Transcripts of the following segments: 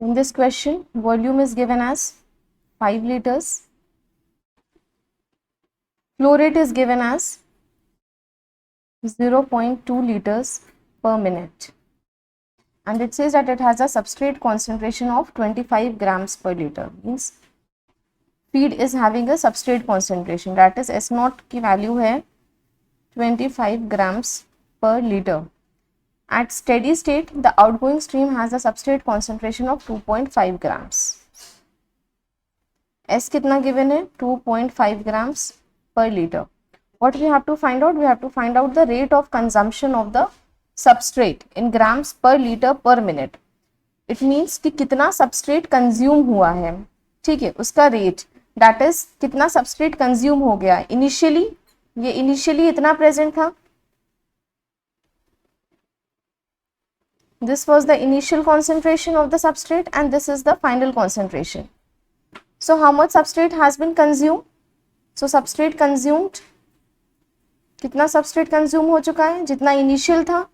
In this question, volume is given as 5 liters. Flow rate is given as 0.2 liters per minute. And it says that it has a substrate concentration of 25 grams per liter. Means feed is having a substrate concentration, that is S0 की value है 25 grams per liter. At steady state, the outgoing stream has a substrate concentration of 2.5 grams. S कितना given है 2.5 grams per liter. What we have to find out? We have to find out the rate of consumption of the substrate in grams per liter per minute. It means कि कितना substrate consume हुआ है, ठीक है, उसका rate, that is कितना substrate consume हो गया. Initially ये initially इतना present था, this was the initial concentration of the substrate and this is the final concentration. So how much substrate has been consumed? So substrate consumed, कितना substrate consume हो चुका है, जितना initial था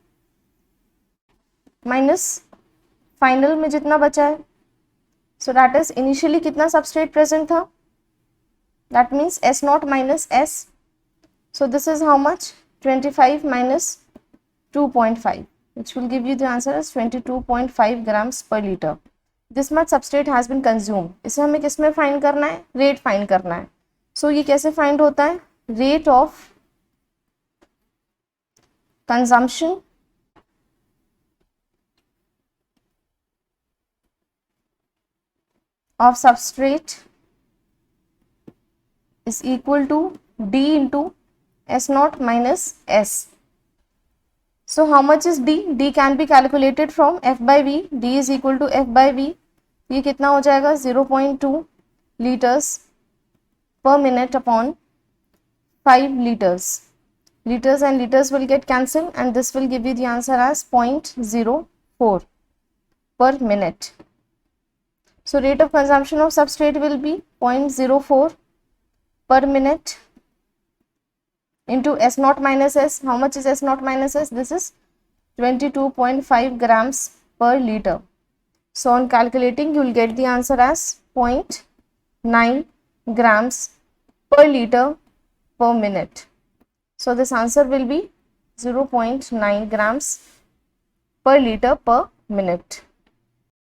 minus final में जितना बचा है. So that is initially कितना substrate present था, that means S0 minus S. So this is how much, 25 minus 2.5, which will give you the answer as 22.5 grams per liter. This much substrate has been consumed. इसे हमें किस में find करना है, rate find करना है. सो ये कैसे फाइंड होता है, rate of consumption of substrate is equal to D into S0 minus S. So how much is D? D can be calculated from F by V. D is equal to F by V. ये कितना हो जाएगा, 0.2 liters per minute upon 5 liters. Liters and liters will get cancelled and this will give you the answer as 0.04 per minute. So rate of consumption of substrate will be 0.04 per minute into S0 minus S. How much is S0 minus S? This is 22.5 grams per liter. So on calculating, you will get the answer as 0.9 grams per liter per minute. So this answer will be 0.9 grams per liter per minute.